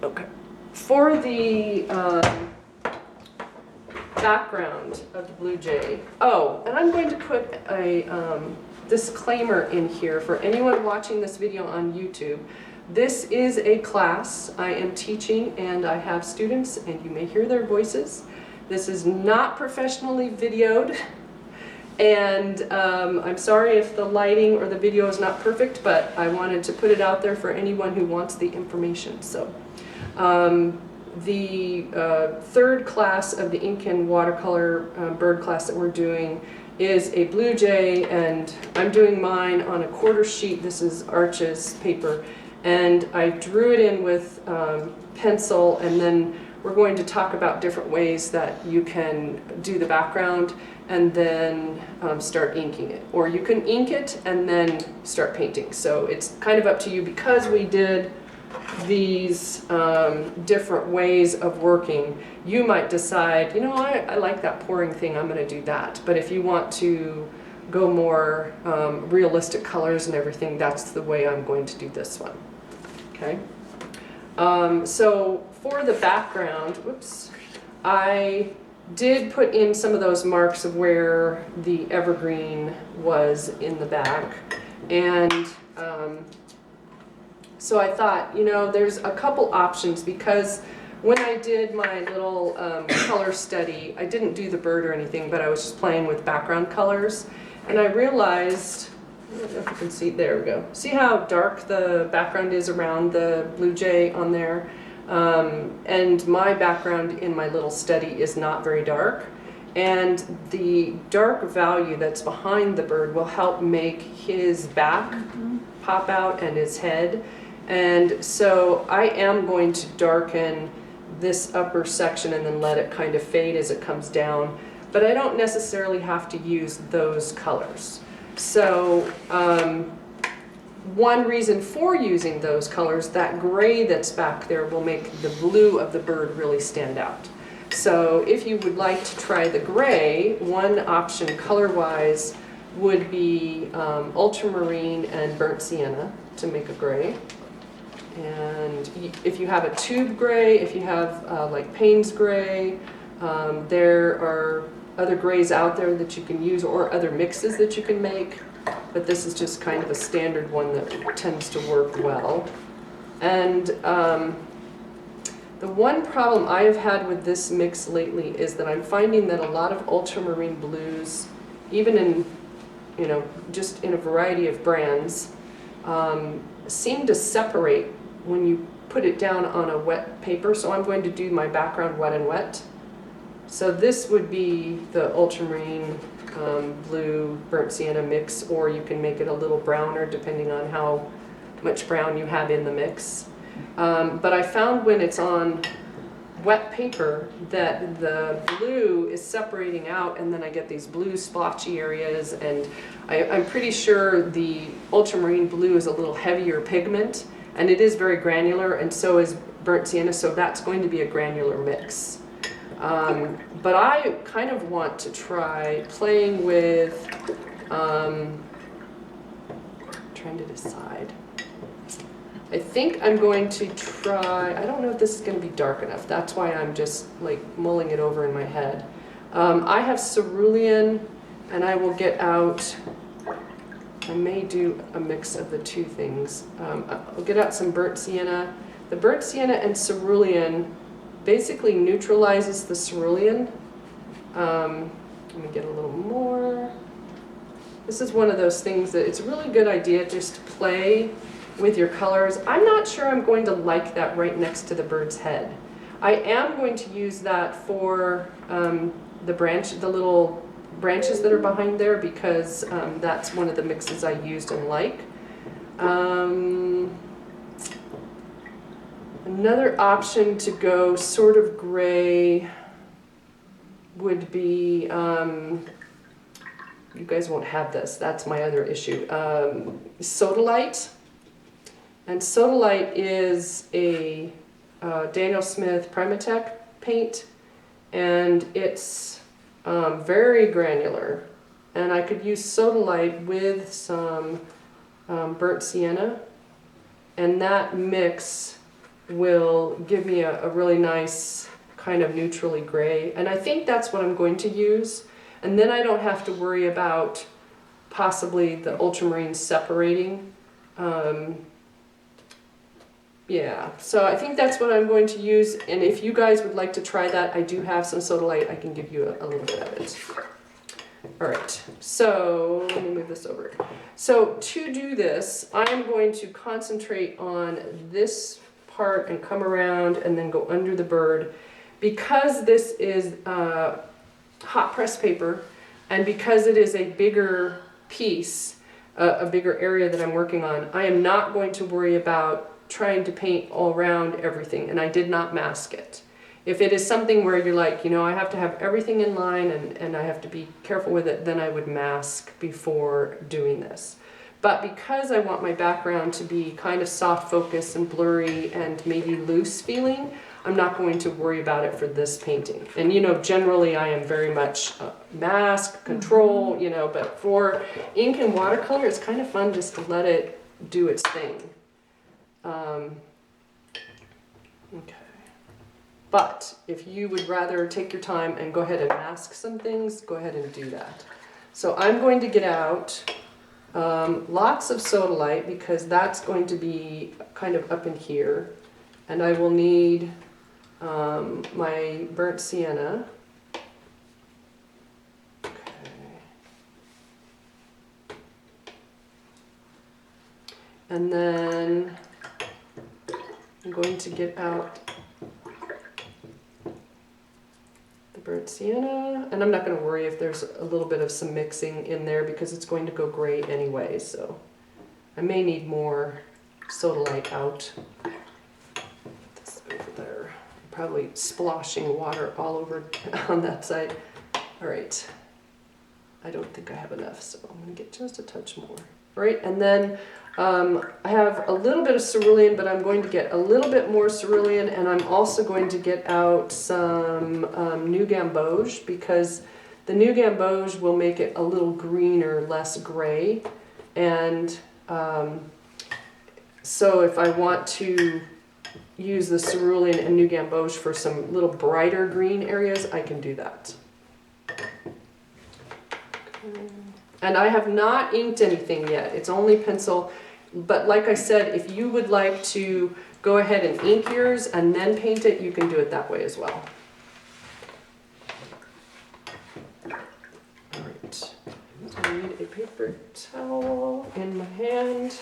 Okay. For the background of the Blue Jay, oh, and I'm going to put a disclaimer in here for anyone watching this video on YouTube. This is a class I am teaching, and I have students, and you may hear their voices. This is not professionally videoed, and I'm sorry if the lighting or the video is not perfect, but I wanted to put it out there for anyone who wants the information. So, the third class of the ink and watercolor bird class that we're doing is a Blue Jay, and I'm doing mine on a quarter sheet. This is Arches paper. And I drew it in with pencil, and then we're going to talk about different ways that you can do the background and then start inking it. Or you can ink it and then start painting. So it's kind of up to you, because we did these different ways of working. You might decide, you know, I like that pouring thing, I'm going to do that. But if you want to go more realistic colors and everything, that's the way I'm going to do this one. Okay, so for the background, whoops, I did put in some of those marks of where the evergreen was in the back, and so I thought, you know, there's a couple options, because when I did my little color study, I didn't do the bird or anything, but I was just playing with background colors, and I realized, I don't know if you can see, there we go. See how dark the background is around the Blue Jay on there? And my background in my little study is not very dark. And the dark value that's behind the bird will help make his back pop out and his head. And so I am going to darken this upper section and then let it kind of fade as it comes down. But I don't necessarily have to use those colors. So one reason for using those colors, that gray that's back there will make the blue of the bird really stand out. So if you would like to try the gray, one option color-wise would be ultramarine and burnt sienna to make a gray. And if you have a tube gray, if you have like Payne's gray, there are other grays out there that you can use, or other mixes that you can make, but this is just kind of a standard one that tends to work well. And the one problem I have had with this mix lately is that I'm finding that a lot of ultramarine blues, even in, you know, just in a variety of brands, seem to separate when you put it down on a wet paper. So I'm going to do my background wet and wet. So this would be the ultramarine blue burnt sienna mix, or you can make it a little browner depending on how much brown you have in the mix. But I found when it's on wet paper that the blue is separating out, and then I get these blue splotchy areas, and I'm pretty sure the ultramarine blue is a little heavier pigment, and it is very granular, and so is burnt sienna, so that's going to be a granular mix. But I kind of want to try playing with, trying to decide. I think I'm going to try, I don't know if this is going to be dark enough. That's why I'm just like mulling it over in my head. I have cerulean, and I will get out, I may do a mix of the two things. I'll get out some burnt sienna. The burnt sienna and cerulean basically neutralizes the cerulean. Let me get a little more. This is one of those things that it's a really good idea just to play with your colors. I'm not sure I'm going to like that right next to the bird's head. I am going to use that for the little branches that are behind there, because that's one of the mixes I used and like. Another option to go sort of gray would be, you guys won't have this, that's my other issue, Sodalite. And Sodalite is a Daniel Smith Primatech paint, and it's very granular. And I could use Sodalite with some burnt sienna, and that mix will give me a really nice kind of neutrally gray. And I think that's what I'm going to use. And then I don't have to worry about possibly the ultramarine separating. Yeah, so I think that's what I'm going to use. And if you guys would like to try that, I do have some Sodalite. I can give you a little bit of it. All right, so let me move this over. So to do this, I'm going to concentrate on this part and come around and then go under the bird. Because this is hot press paper, and because it is a bigger piece, a bigger area that I'm working on, I am not going to worry about trying to paint all around everything, and I did not mask it. If it is something where you're like, you know, I have to have everything in line and I have to be careful with it, then I would mask before doing this. But because I want my background to be kind of soft focus and blurry and maybe loose feeling, I'm not going to worry about it for this painting. And you know, generally I am very much mask, control, you know, but for ink and watercolor, it's kind of fun just to let it do its thing. Okay. But if you would rather take your time and go ahead and mask some things, go ahead and do that. So I'm going to get out lots of Sodalite because that's going to be kind of up in here. And I will need my burnt sienna. Okay. And then I'm going to get out the burnt sienna, and I'm not going to worry if there's a little bit of some mixing in there because it's going to go gray anyway, so I may need more Sodalite out. This over there. Probably sploshing water all over on that side. All right. I don't think I have enough, so I'm going to get just a touch more. All right, and then I have a little bit of cerulean, but I'm going to get a little bit more cerulean, and I'm also going to get out some new gamboge because the new gamboge will make it a little greener, less gray. And so if I want to use the cerulean and new gamboge for some little brighter green areas, I can do that. And I have not inked anything yet. It's only pencil. But like I said, if you would like to go ahead and ink yours and then paint it, you can do it that way as well. All right. So I need a paper towel in my hand,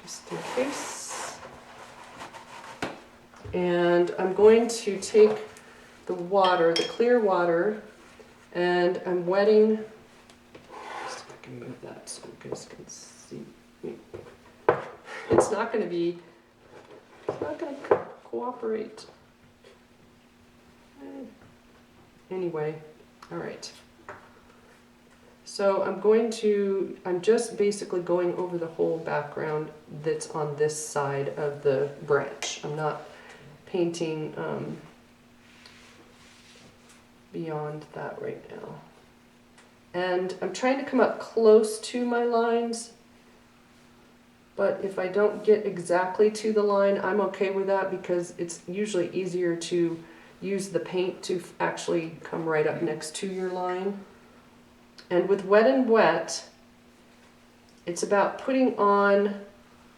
just in case. And I'm going to take the water, the clear water, and I'm wetting. Move that so you guys can see me. It's not going to cooperate. Anyway, all right. So I'm just basically going over the whole background that's on this side of the branch. I'm not painting beyond that right now. And I'm trying to come up close to my lines, but if I don't get exactly to the line, I'm okay with that because it's usually easier to use the paint to actually come right up next to your line. And with Wet and Wet, it's about putting on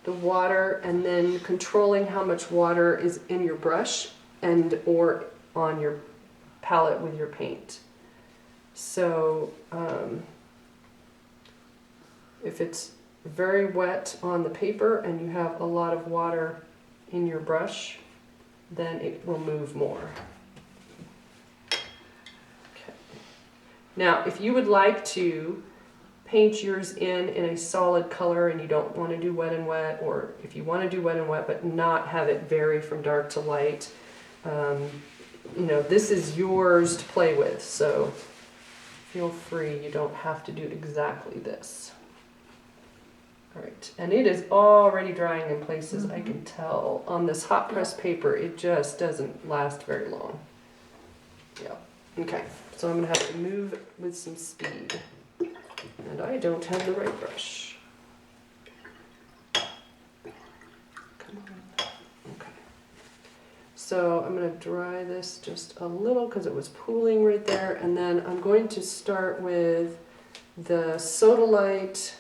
the water and then controlling how much water is in your brush and or on your palette with your paint. So if it's very wet on the paper and you have a lot of water in your brush, then it will move more. Okay. Now, if you would like to paint yours in a solid color and you don't want to do Wet and Wet, or if you want to do Wet and Wet but not have it vary from dark to light, you know, this is yours to play with, so feel free, you don't have to do exactly this. All right, and it is already drying in places, I can tell. On this hot press paper, it just doesn't last very long. Yeah, okay, so I'm gonna have to move with some speed. And I don't have the right brush. Come on. So I'm going to dry this just a little because it was pooling right there, and then I'm going to start with the Sodalite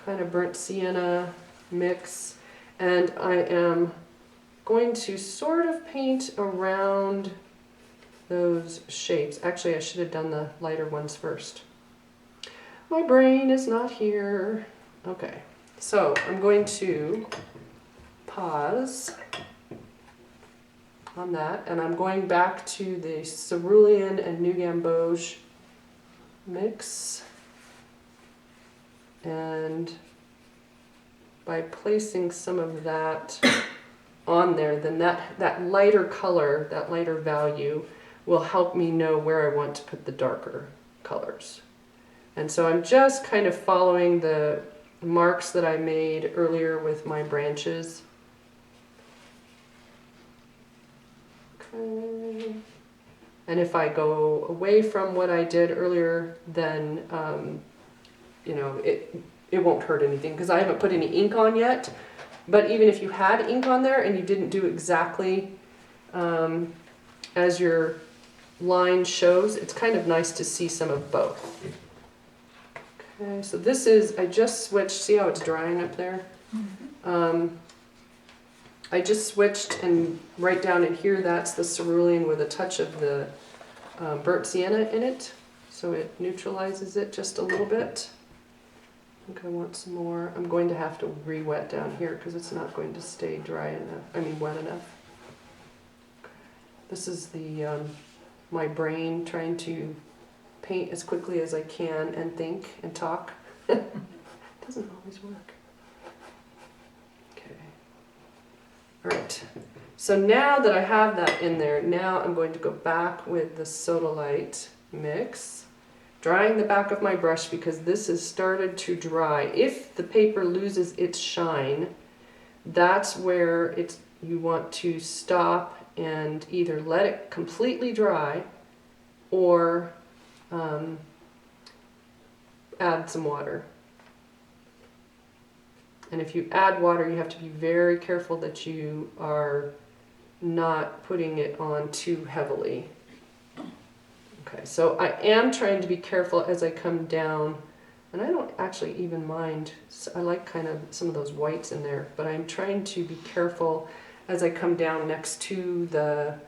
kind of burnt sienna mix, and I am going to sort of paint around those shapes. Actually, I should have done the lighter ones first. My brain is not here. Okay, so I'm going to pause on that, and I'm going back to the cerulean and new gamboge mix, and by placing some of that on there, then that lighter color, that lighter value, will help me know where I want to put the darker colors. And so I'm just kind of following the marks that I made earlier with my branches. Okay. And if I go away from what I did earlier, then you know, it won't hurt anything because I haven't put any ink on yet. But even if you had ink on there and you didn't do exactly as your line shows, it's kind of nice to see some of both. Okay, so this is, I just switched, see how it's drying up there? Mm-hmm. I just switched, and right down in here, that's the cerulean with a touch of the burnt sienna in it. So it neutralizes it just a little bit. I think I want some more. I'm going to have to re-wet down here because it's not going to stay dry enough, wet enough. Okay. This is the my brain trying to paint as quickly as I can and think and talk. It doesn't always work. Okay. All right. So now that I have that in there, now I'm going to go back with the Sodalite mix, drying the back of my brush because this has started to dry. If the paper loses its shine, that's where you want to stop and either let it completely dry or add some water. And if you add water, you have to be very careful that you are not putting it on too heavily. Okay, so I am trying to be careful as I come down, and I don't actually even mind. I like kind of some of those whites in there, but I'm trying to be careful as I come down next to the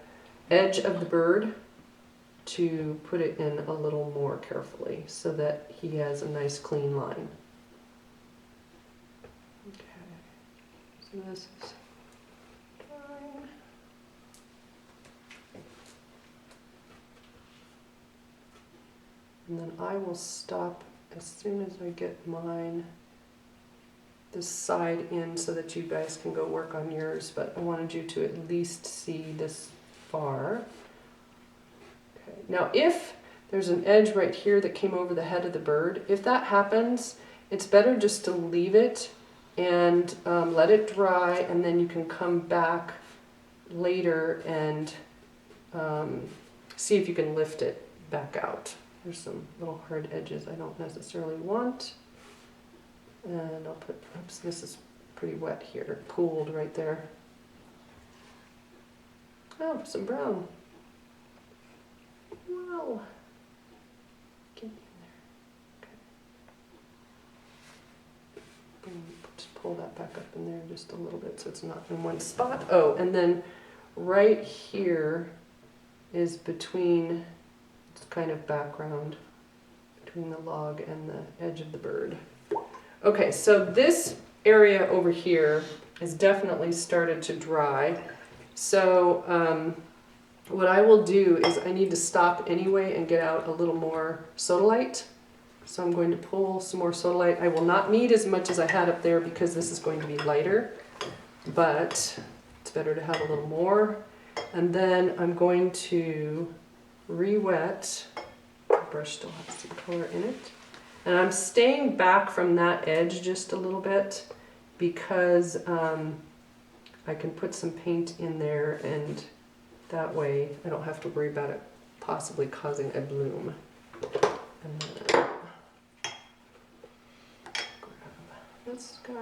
edge of the bird to put it in a little more carefully so that he has a nice clean line. Okay, so this is drying. And then I will stop as soon as I get mine this side in so that you guys can go work on yours, but I wanted you to at least see this far. Okay. Now if there's an edge right here that came over the head of the bird, if that happens, it's better just to leave it and let it dry, and then you can come back later and see if you can lift it back out. There's some little hard edges I don't necessarily want. And I'll put, oops, this is pretty wet here, pooled right there. Oh, some brown. Wow. Get in there. Okay. Just pull that back up in there just a little bit so it's not in one spot. Oh, and then right here is between, it's kind of background between the log and the edge of the bird. Okay, so this area over here has definitely started to dry. So what I will do is I need to stop anyway and get out a little more Sodalite. So I'm going to pull some more Sodalite. I will not need as much as I had up there because this is going to be lighter, but it's better to have a little more. And then I'm going to re-wet. The brush still has some color in it. And I'm staying back from that edge just a little bit because I can put some paint in there, and that way I don't have to worry about it possibly causing a bloom. And then grab this guy.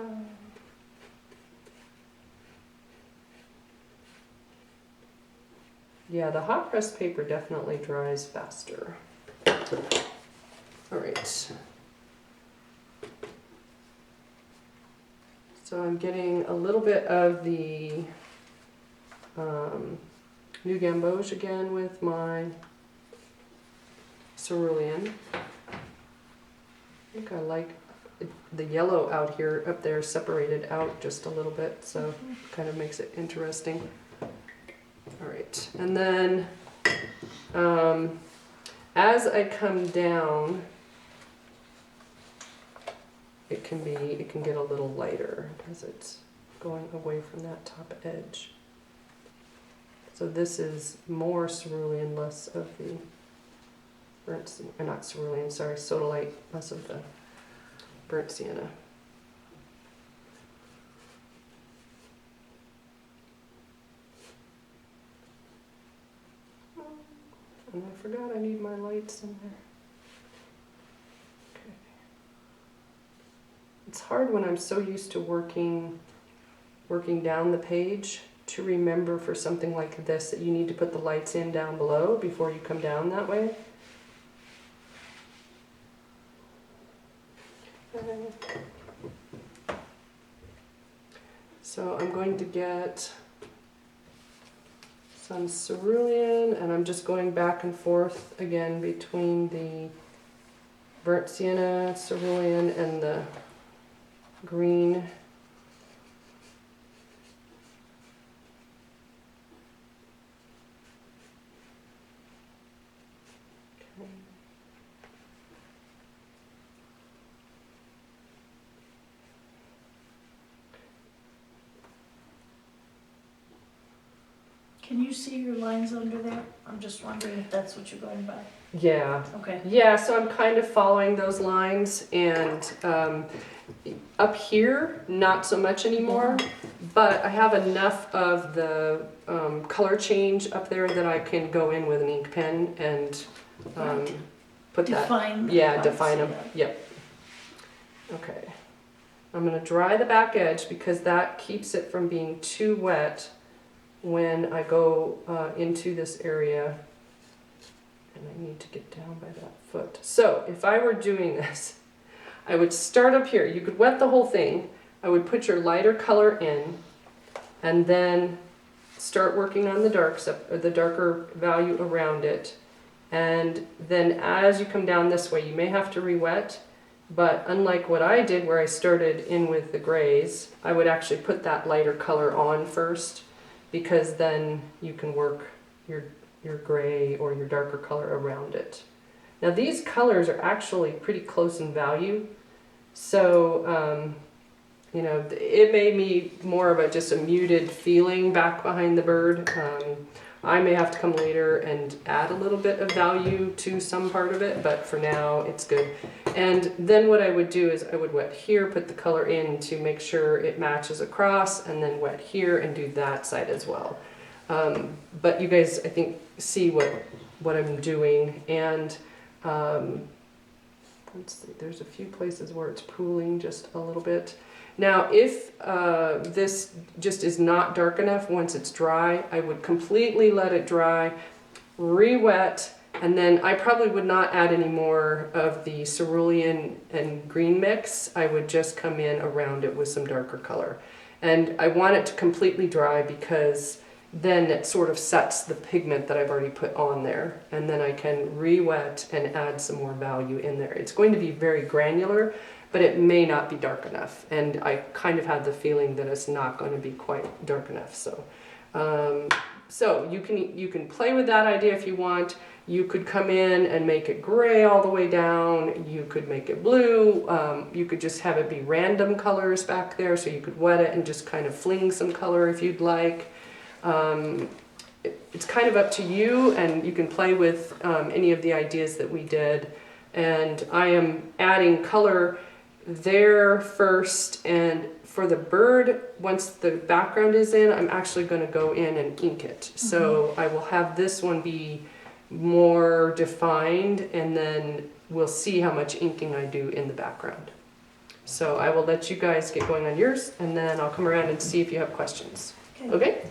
Yeah, the hot press paper definitely dries faster. All right. So I'm getting a little bit of the New Gamboge again with my cerulean. I think I like the yellow out here, up there, separated out just a little bit, so kind of makes it interesting. All right, and then as I come down, it can get a little lighter because it's going away from that top edge. So this is more cerulean, less of the burnt, or not cerulean, sorry, sodalite, less of the burnt sienna. And I forgot I need my lights in there. Okay. It's hard when I'm so used to working down the page to remember for something like this that you need to put the lights in down below before you come down that way. So I'm going to get some cerulean, and I'm just going back and forth again between the burnt sienna, cerulean, and the green. Okay. Can you see your lines under there? I'm just wondering if that's what you're going by. Yeah. Okay. Yeah, so I'm kind of following those lines, and up here, not so much anymore, but I have enough of the color change up there that I can go in with an ink pen and put Define that. the Yeah, lines, define them. yeah. Yep. Okay. I'm going to dry the back edge because that keeps it from being too wet when I go into this area. And I need to get down by that foot. So if I were doing this, I would start up here. You could wet the whole thing. I would put your lighter color in and then start working on the darks, or the darker value around it. And then as you come down this way, you may have to re-wet, but unlike what I did where I started in with the grays, I would actually put that lighter color on first, because then you can work your gray or your darker color around it. Now these colors are actually pretty close in value, so you know, it made me more of just a muted feeling back behind the bird. I may have to come later and add a little bit of value to some part of it, but for now it's good. And then what I would do is I would wet here, put the color in to make sure it matches across, and then wet here and do that side as well. But you guys, I think, see what I'm doing, and let's see, there's a few places where it's pooling just a little bit. Now, if this just is not dark enough once it's dry, I would completely let it dry, re-wet, and then I probably would not add any more of the cerulean and green mix. I would just come in around it with some darker color. And I want it to completely dry because then it sort of sets the pigment that I've already put on there, and then I can re-wet and add some more value in there. It's going to be very granular, but it may not be dark enough, and I kind of had the feeling that it's not going to be quite dark enough. So so you can play with that idea if you want. You could come in and make it gray all the way down. You could make it blue. You could just have it be random colors back there, so you could wet it and just kind of fling some color if you'd like. It's kind of up to you, and you can play with any of the ideas that we did. And I am adding color there first, and for the bird, once the background is in, I'm actually going to go in and ink it. So I will have this one be more defined, and then we'll see how much inking I do in the background. So I will let you guys get going on yours, and then I'll come around and see if you have questions. Okay?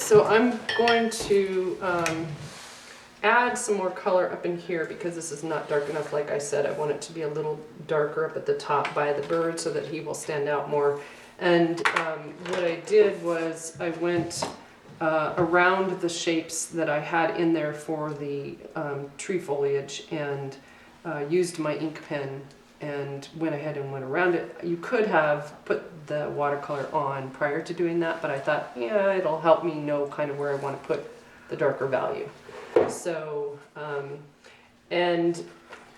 So I'm going to add some more color up in here because this is not dark enough. Like I said, I want it to be a little darker up at the top by the bird so that he will stand out more. And what I did was I went around the shapes that I had in there for the tree foliage and used my ink pen and went ahead and went around it. You could have put the watercolor on prior to doing that, but I thought, yeah, it'll help me know kind of where I want to put the darker value. So, and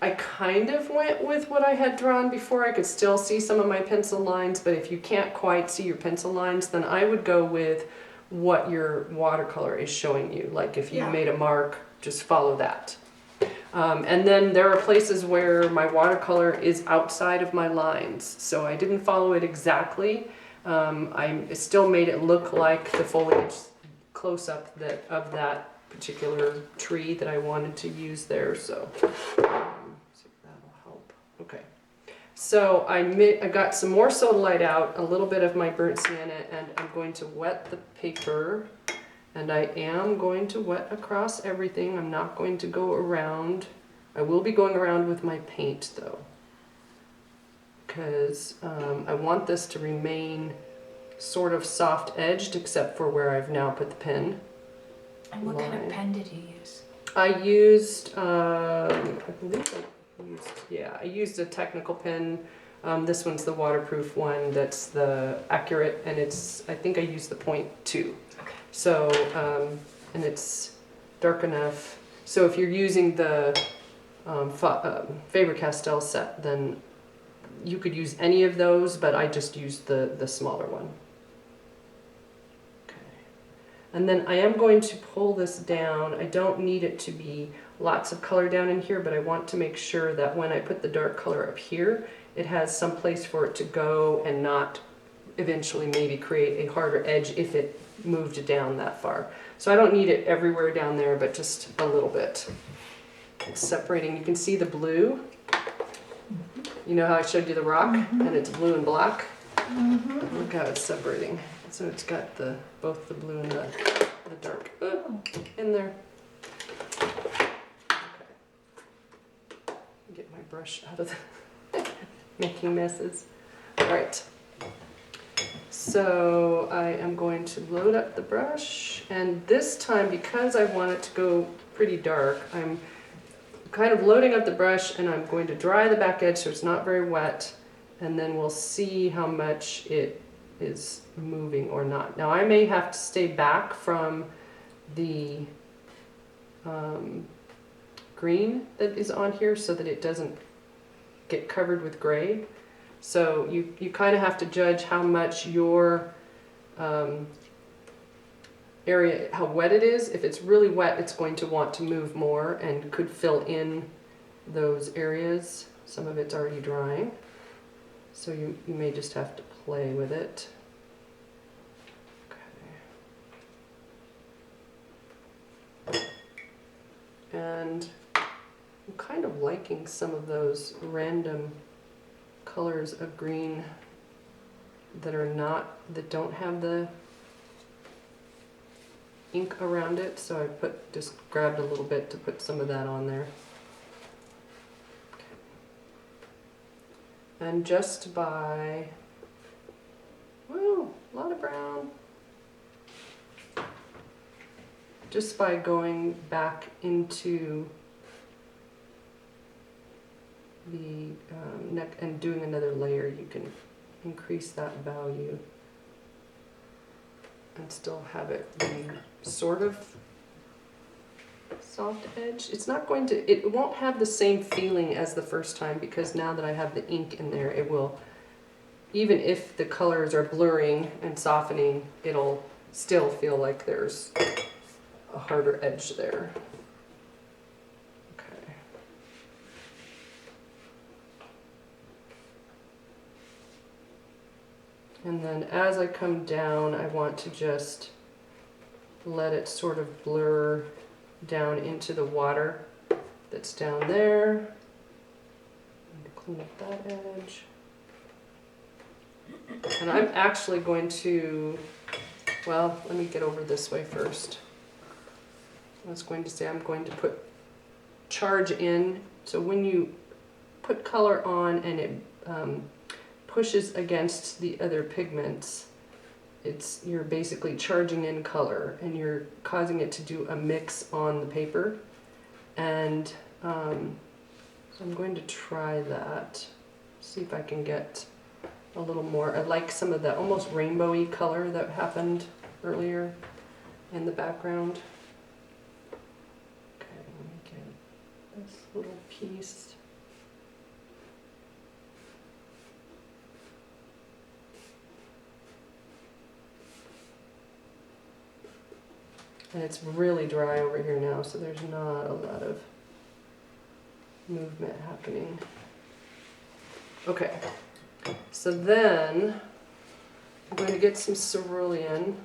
I kind of went with what I had drawn before. I could still see some of my pencil lines, but if you can't quite see your pencil lines, then I would go with what your watercolor is showing you. Like if you made a mark, just follow that. And then there are places where my watercolor is outside of my lines, so I didn't follow it exactly. I still made it look like the foliage close-up of that particular tree that I wanted to use there, so that'll help. Okay, so I got some more soda light out, a little bit of my burnt sienna, and I'm going to wet the paper. And I am going to wet across everything. I'm not going to go around. I will be going around with my paint though, because I want this to remain sort of soft edged except for where I've now put the pen. And what kind of pen did you use? I used, I used a technical pen. This one's the waterproof one that's the accurate, and I think I used the .2. So, and it's dark enough. So if you're using the Faber-Castell set, then you could use any of those, but I just used the smaller one. Okay. And then I am going to pull this down. I don't need it to be lots of color down in here, but I want to make sure that when I put the dark color up here, it has some place for it to go and not eventually maybe create a harder edge if it moved it down that far. So I don't need it everywhere down there, but just a little bit. It's separating. You can see the blue. You know how I showed you the rock, and it's blue and black? Look how it's separating. So it's got both the blue and the dark in there. Okay. Get my brush out of the making messes. All right. So I am going to load up the brush, and this time, because I want it to go pretty dark, I'm kind of loading up the brush and I'm going to dry the back edge so it's not very wet, and then we'll see how much it is moving or not. Now I may have to stay back from the green that is on here so that it doesn't get covered with gray. So you kind of have to judge how much your area, how wet it is. If it's really wet, it's going to want to move more and could fill in those areas. Some of it's already drying, so you may just have to play with it. Okay. And I'm kind of liking some of those random colors of green that don't have the ink around it, so I just grabbed a little bit to put some of that on there. Okay. And just by, whoa, a lot of brown. Just by going back into the neck and doing another layer, you can increase that value and still have it be sort of soft edge. It won't have the same feeling as the first time, because now that I have the ink in there, it will, even if the colors are blurring and softening, it'll still feel like there's a harder edge there. And then as I come down, I want to just let it sort of blur down into the water that's down there. Clean up that edge. And I'm actually going to well, let me get over this way first. I was going to say I'm going to put charge in. So when you put color on and it pushes against the other pigments, you're basically charging in color and you're causing it to do a mix on the paper. And so I'm going to try that, see if I can get a little more. I like some of the almost rainbowy color that happened earlier in the background. Okay, let me get this little piece. And it's really dry over here now, so there's not a lot of movement happening. Okay, so then I'm going to get some cerulean.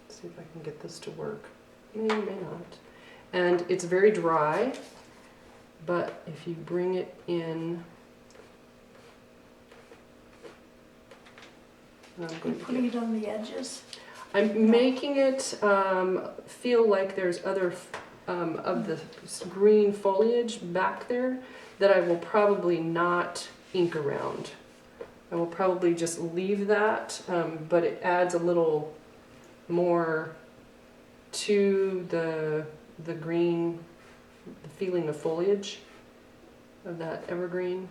See if I can get this to work. May or may not. And it's very dry, but if you bring it in, Are you putting it on the edges? I'm making it feel like there's other of the green foliage back there that I will probably not ink around. I will probably just leave that, but it adds a little more to the green, the feeling of foliage of that evergreen.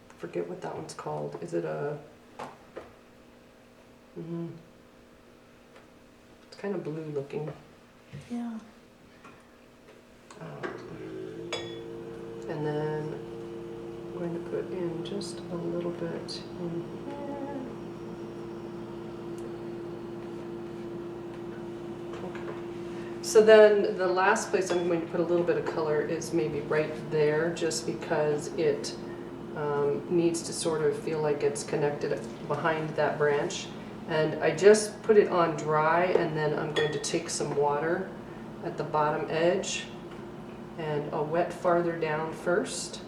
I forget what that one's called. Is it a... It's kind of blue looking. Yeah. And then I'm going to put in just a little bit in here. Okay. So then the last place I'm going to put a little bit of color is maybe right there, just because it needs to sort of feel like it's connected behind that branch. And I just put it on dry, and then I'm going to take some water at the bottom edge, and I'll wet farther down first,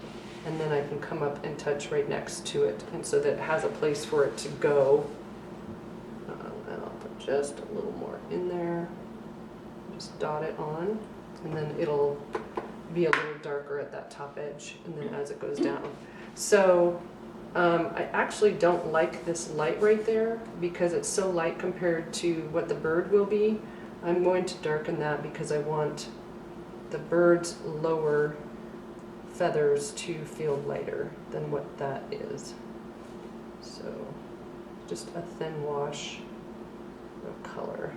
and then I can come up and touch right next to it, and so that it has a place for it to go. And I'll put just a little more in there, just dot it on, and then it'll be a little darker at that top edge, and then as it goes down. So I actually don't like this light right there because it's so light compared to what the bird will be. I'm going to darken that because I want the bird's lower feathers to feel lighter than what that is. So just a thin wash of color.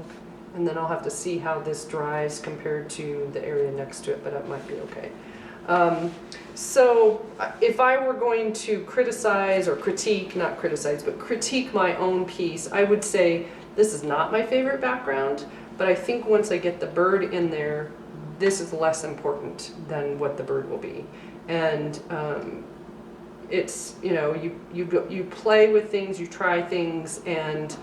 Okay. And then I'll have to see how this dries compared to the area next to it, but it might be okay. So if I were going to criticize or critique, not criticize, but critique my own piece, I would say this is not my favorite background, but I think once I get the bird in there, this is less important than what the bird will be. And it's, you know, you play with things, you try things, and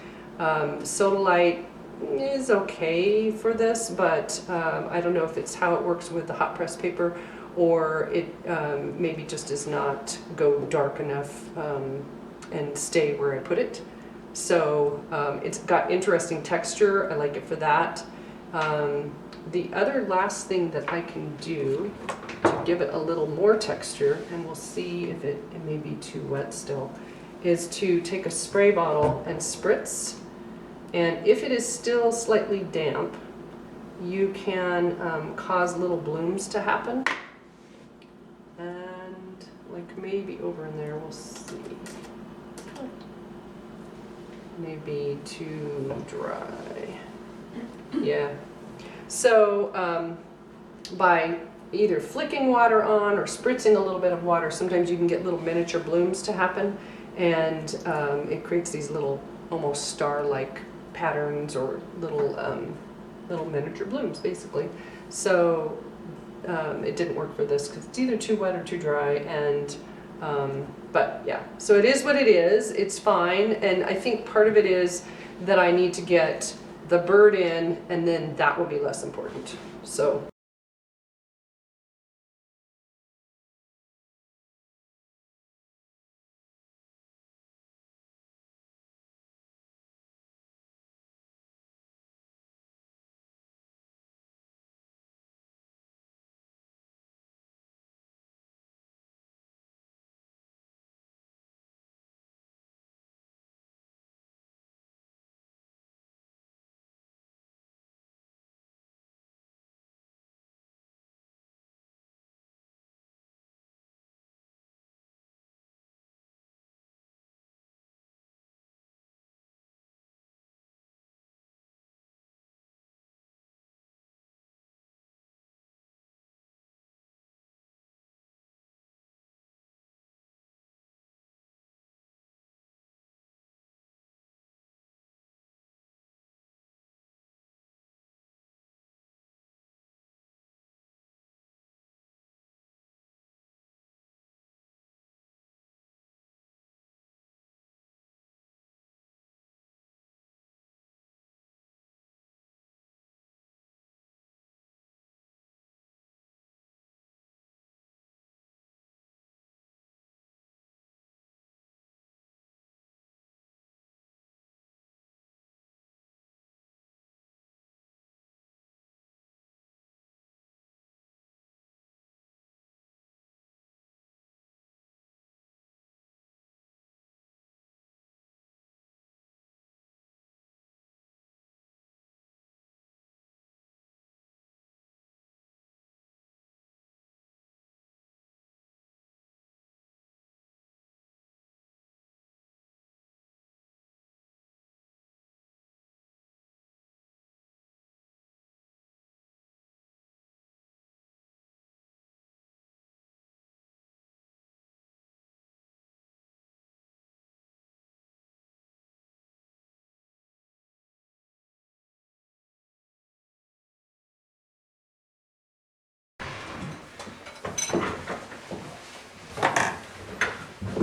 soda light is okay for this, but I don't know if it's how it works with the hot press paper, or it maybe just does not go dark enough and stay where I put it. So it's got interesting texture. I like it for that. The other last thing that I can do to give it a little more texture, and we'll see if it may be too wet still, is to take a spray bottle and spritz. And if it is still slightly damp, you can cause little blooms to happen. And like maybe over in there, we'll see. Maybe too dry. Yeah. So by either flicking water on or spritzing a little bit of water, sometimes you can get little miniature blooms to happen, and it creates these little almost star-like patterns or little little miniature blooms, basically. So it didn't work for this because it's either too wet or too dry, and but yeah, so it is what it is. It's fine, and I think part of it is that I need to get the bird in, and then that will be less important. So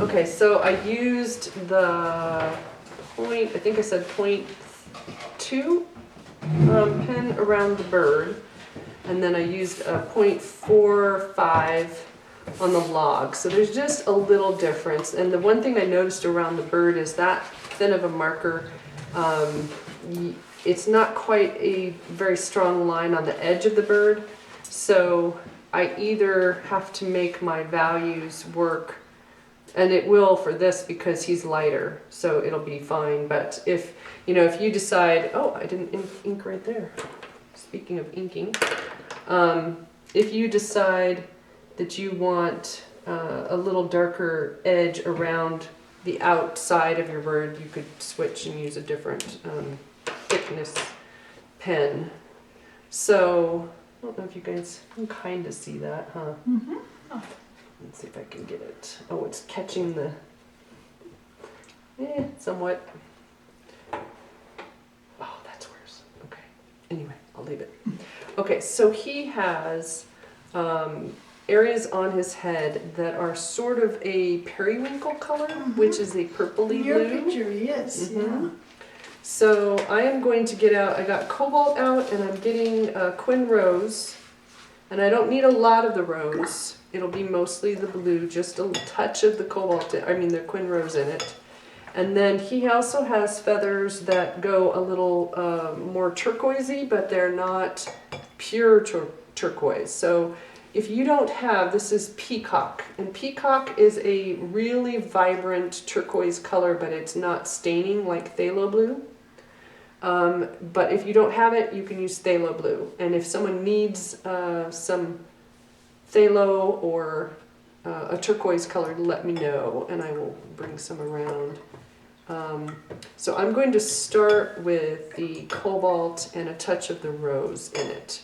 Okay, so I used the point, I think I said .2 pen around the bird, and then I used a .45 on the log. So there's just a little difference. And the one thing I noticed around the bird is that thin of a marker, it's not quite a very strong line on the edge of the bird. So I either have to make my values work, and it will for this because he's lighter, so it'll be fine. But if if you decide, oh, I didn't ink right there. Speaking of inking, if you decide that you want a little darker edge around the outside of your bird, you could switch and use a different thickness pen. So I don't know if you guys can kind of see that, huh? Mm-hmm. Oh. Let's see if I can get it. Oh, it's catching the, somewhat. Oh, that's worse. Okay. Anyway, I'll leave it. Okay, so he has areas on his head that are sort of a periwinkle color, which is a purpley In your blue. picture, yes, yeah. So I am going to get out, I got cobalt out and I'm getting Quin Rose. And I don't need a lot of the rose. It'll be mostly the blue, just a touch of the cobalt, the Quin Rose in it. And then he also has feathers that go a little more turquoisey, but they're not pure turquoise. So if you don't have, this is peacock. And peacock is a really vibrant turquoise color, but it's not staining like phthalo blue. But if you don't have it, you can use phthalo blue. And if someone needs some phthalo or a turquoise color, let me know and I will bring some around. So I'm going to start with the cobalt and a touch of the rose in it.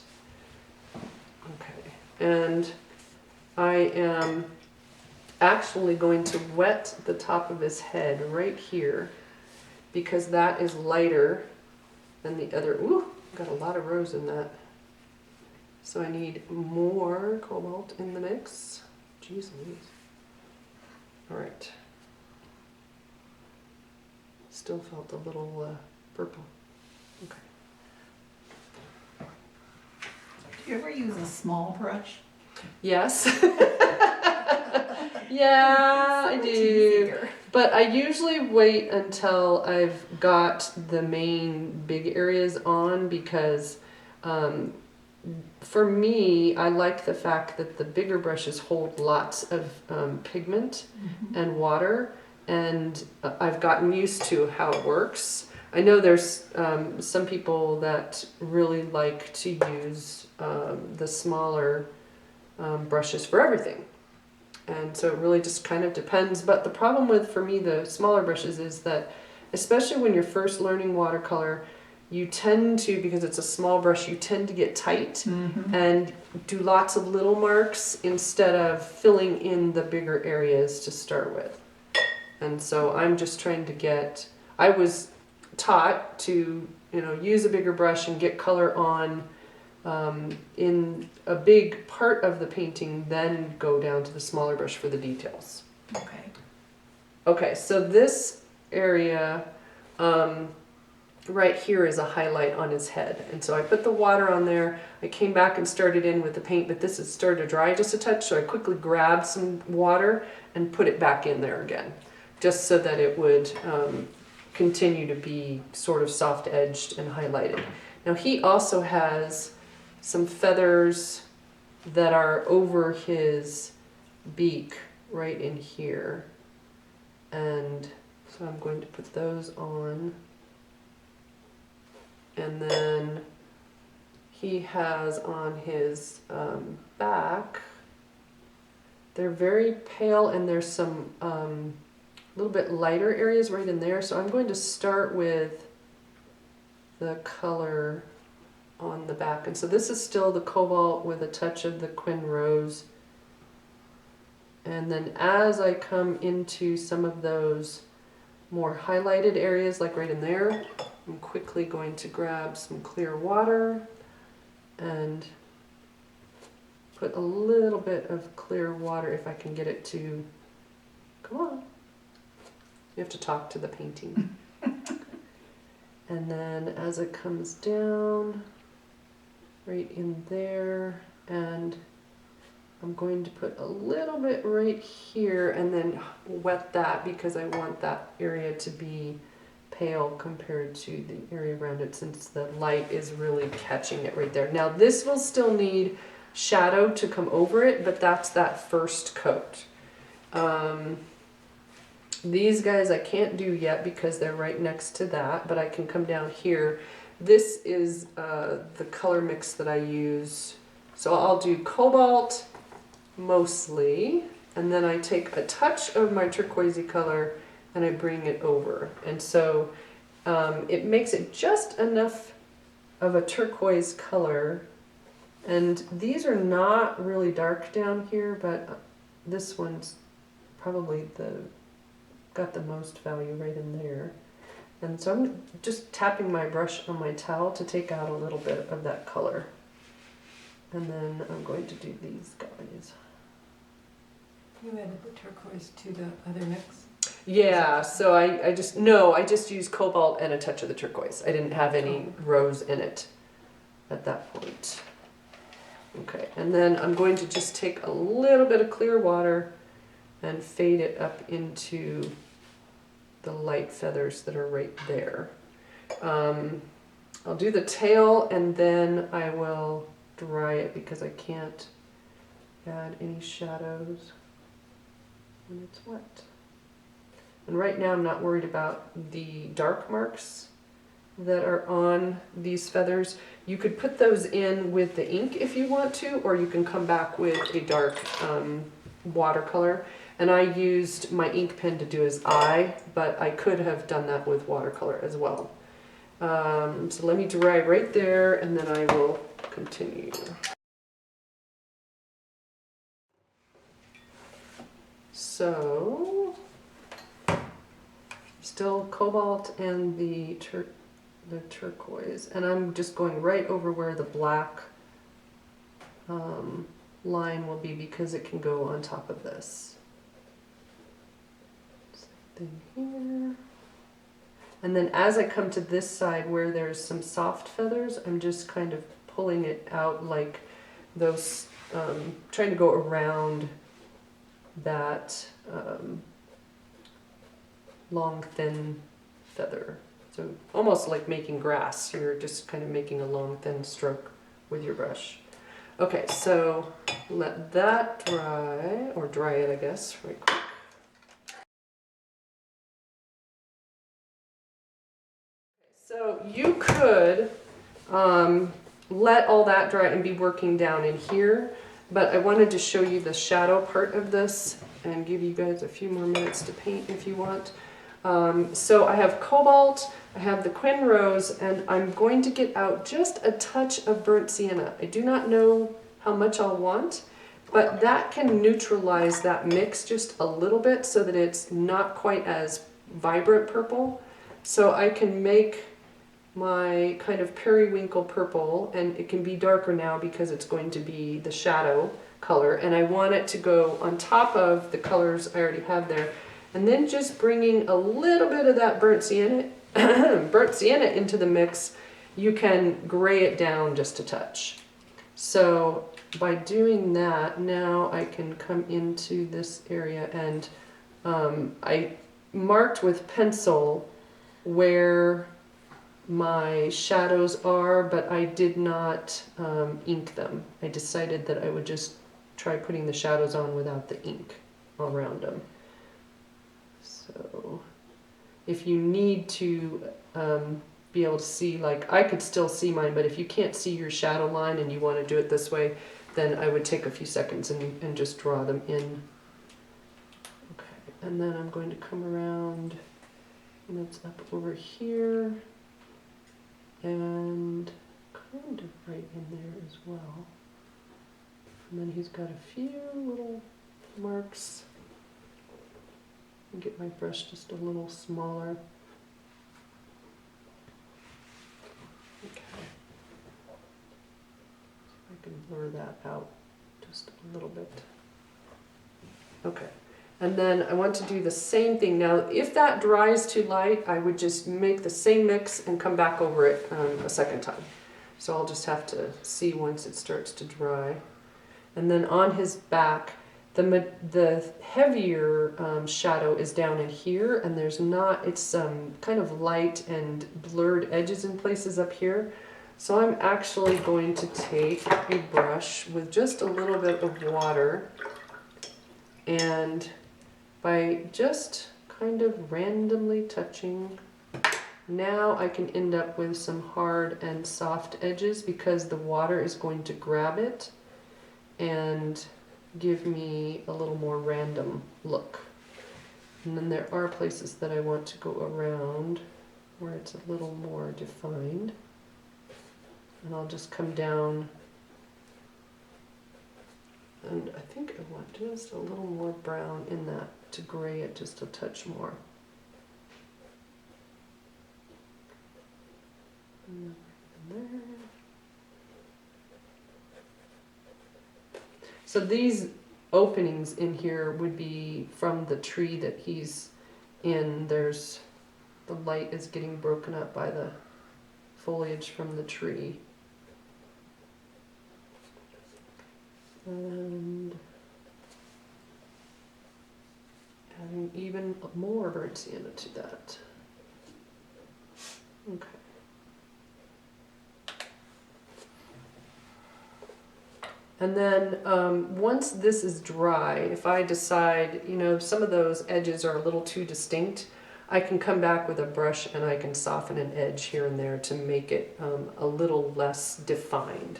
Okay, and I am actually going to wet the top of his head right here because that is lighter than the other. Ooh, got a lot of rose in that. So I need more cobalt in the mix. Jeez Louise. All right. Still felt a little purple. Okay. Do you ever use a small brush? Yes. Yeah, I do. Easier. But I usually wait until I've got the main big areas on because for me, I like the fact that the bigger brushes hold lots of pigment and water, and I've gotten used to how it works. I know there's some people that really like to use the smaller brushes for everything. And so it really just kind of depends. But the problem with, for me, the smaller brushes is that, especially when you're first learning watercolor, you tend to, because it's a small brush, you tend to get tight and do lots of little marks instead of filling in the bigger areas to start with. And so I'm just trying to get, I was taught to, use a bigger brush and get color on in a big part of the painting, then go down to the smaller brush for the details. Okay. Okay, so this area right here is a highlight on his head. And so I put the water on there. I came back and started in with the paint, but this has started to dry just a touch, so I quickly grabbed some water and put it back in there again, just so that it would continue to be sort of soft-edged and highlighted. Now he also has some feathers that are over his beak right in here. And so I'm going to put those on. And then he has on his back, they're very pale and there's some little bit lighter areas right in there. So I'm going to start with the color on the back. And so this is still the cobalt with a touch of the Quin Rose. And then as I come into some of those more highlighted areas, like right in there, I'm quickly going to grab some clear water and put a little bit of clear water, if I can get it to Come on. You have to talk to the painting. And then as it comes down, right in there, and I'm going to put a little bit right here and then wet that because I want that area to be pale compared to the area around it since the light is really catching it right there. Now this will still need shadow to come over it, but that's that first coat. These guys I can't do yet because they're right next to that, but I can come down here. This is the color mix that I use. So I'll do cobalt mostly, and then I take a touch of my turquoisey color and I bring it over. And so it makes it just enough of a turquoise color. And these are not really dark down here, but this one's probably got the most value right in there. And so I'm just tapping my brush on my towel to take out a little bit of that color. And then I'm going to do these guys. You added the turquoise to the other mix? Yeah, so I just used cobalt and a touch of the turquoise. I didn't have any rose in it at that point. Okay, and then I'm going to just take a little bit of clear water and fade it up into the light feathers that are right there. I'll do the tail and then I will dry it because I can't add any shadows when it's wet. And right now I'm not worried about the dark marks that are on these feathers. You could put those in with the ink if you want to, or you can come back with a dark watercolor. And I used my ink pen to do his eye, but I could have done that with watercolor as well. So let me dry right there and then I will continue. So, still cobalt and the turquoise, and I'm just going right over where the black line will be because it can go on top of this. Same thing here. And then as I come to this side where there's some soft feathers, I'm just kind of pulling it out like those, trying to go around that long thin feather. So almost like making grass, you're just kind of making a long thin stroke with your brush. Okay, so let that dry, or dry it I guess, right quick. So you could let all that dry and be working down in here, but I wanted to show you the shadow part of this and give you guys a few more minutes to paint if you want. So I have cobalt, I have the Quin Rose, and I'm going to get out just a touch of burnt sienna. I do not know how much I'll want, but that can neutralize that mix just a little bit so that it's not quite as vibrant purple. So I can make my kind of periwinkle purple, and it can be darker now because it's going to be the shadow color, and I want it to go on top of the colors I already have there, and then just bringing a little bit of that burnt sienna into the mix. You can gray it down just a touch. So by doing that, now I can come into this area, and I marked with pencil where my shadows are, but I did not ink them. I decided that I would just try putting the shadows on without the ink around them. So if you need to be able to see, like I could still see mine, but if you can't see your shadow line and you want to do it this way, then I would take a few seconds and just draw them in. Okay, and then I'm going to come around, and it's up over here, and kind of right in there as well. And then he's got a few little marks. I'll get my brush just a little smaller. Okay. So I can blur that out just a little bit. Okay. And then I want to do the same thing. Now, if that dries too light, I would just make the same mix and come back over it a second time. So I'll just have to see once it starts to dry. And then on his back, the heavier shadow is down in here, and there's not, it's kind of light and blurred edges in places up here. So I'm actually going to take a brush with just a little bit of water, and by just kind of randomly touching, now I can end up with some hard and soft edges because the water is going to grab it and give me a little more random look. And then there are places that I want to go around where it's a little more defined. And I'll just come down, and I think I want just a little more brown in that to gray it just a touch more. And there. So these openings in here would be from the tree that he's in. There's, the light is getting broken up by the foliage from the tree. And adding even more burnt sienna to that. Okay. And then once this is dry, if I decide, you know, some of those edges are a little too distinct, I can come back with a brush and I can soften an edge here and there to make it a little less defined.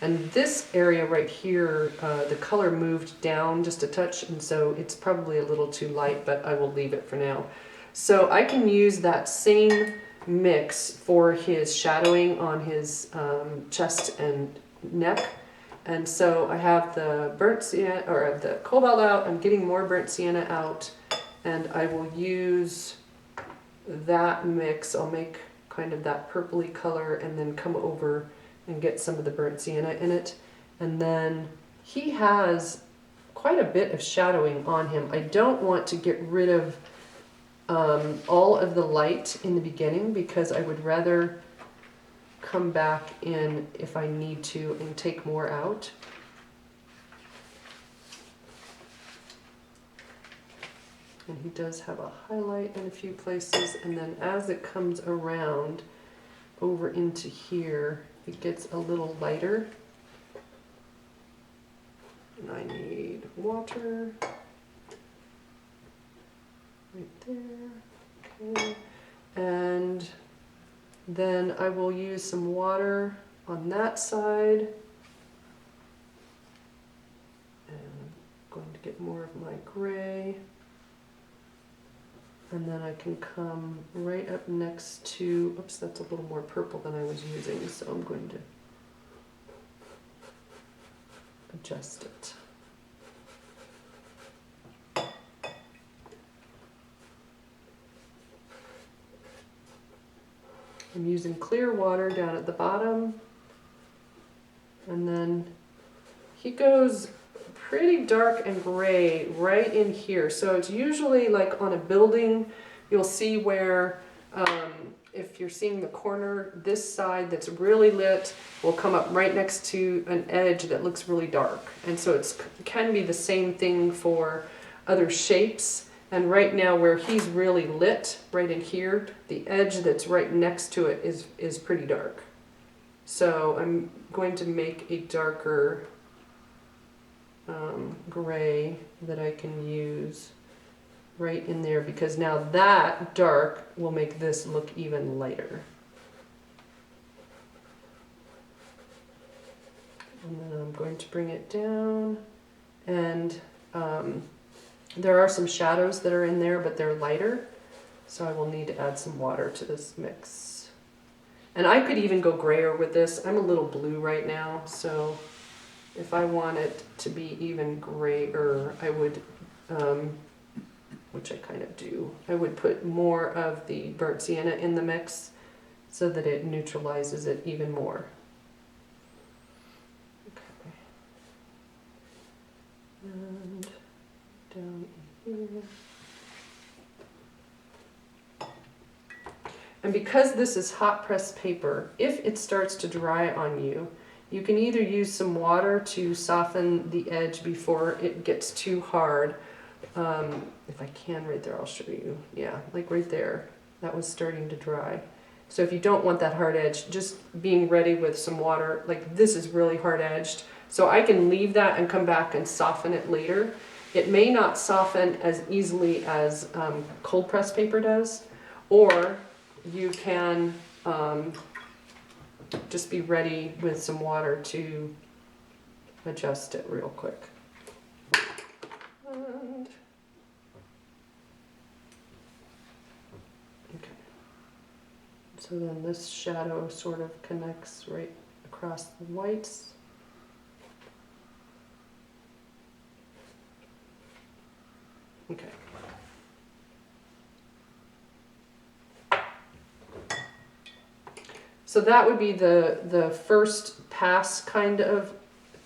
And this area right here, the color moved down just a touch, and so it's probably a little too light, but I will leave it for now. So I can use that same mix for his shadowing on his chest and neck. And so I have the burnt sienna, or the cobalt out, I'm getting more burnt sienna out, and I will use that mix. I'll make kind of that purpley color and then come over and get some of the burnt sienna in it. And then he has quite a bit of shadowing on him. I don't want to get rid of all of the light in the beginning because I would rather come back in if I need to and take more out. And he does have a highlight in a few places, and then as it comes around over into here, it gets a little lighter. And I need water right there. Okay. And then I will use some water on that side. And I'm going to get more of my gray. And then I can come right up next to, oops, that's a little more purple than I was using, so I'm going to adjust it. I'm using clear water down at the bottom, and then he goes pretty dark and gray right in here. So it's usually like on a building, you'll see where if you're seeing the corner, this side that's really lit will come up right next to an edge that looks really dark. And so it can be the same thing for other shapes. And right now where he's really lit, right in here, the edge that's right next to it is pretty dark. So I'm going to make a darker gray that I can use right in there, because now that dark will make this look even lighter. And then I'm going to bring it down, and there are some shadows that are in there, but they're lighter, so I will need to add some water to this mix. And I could even go grayer with this. I'm a little blue right now, so if I want it to be even grayer, I would, which I kind of do, I would put more of the burnt sienna in the mix so that it neutralizes it even more. Okay. And down And because this is hot press paper, if it starts to dry on you, you can either use some water to soften the edge before it gets too hard. If I can right there, I'll show you. Yeah, like right there, that was starting to dry. So if you don't want that hard edge, just being ready with some water, like this is really hard edged. So I can leave that and come back and soften it later. It may not soften as easily as cold press paper does, or you can just be ready with some water to adjust it real quick. And, okay. So then this shadow sort of connects right across the whites. Okay. So that would be the first pass kind of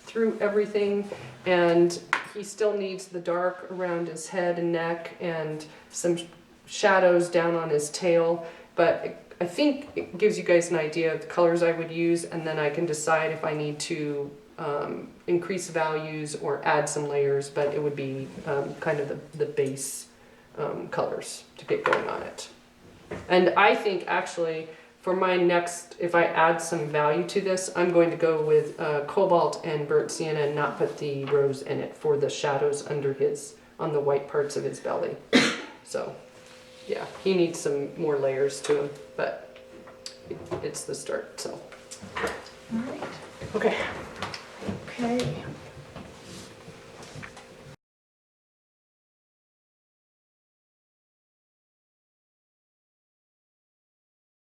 through everything, and he still needs the dark around his head and neck and some shadows down on his tail, but I think it gives you guys an idea of the colors I would use, and then I can decide if I need to increase values or add some layers, but it would be kind of the base colors to get going on it. And I think actually for my next, if I add some value to this, I'm going to go with cobalt and burnt sienna and not put the rose in it for the shadows under on the white parts of his belly. So yeah, he needs some more layers to him, but it's the start, so. All right. Okay.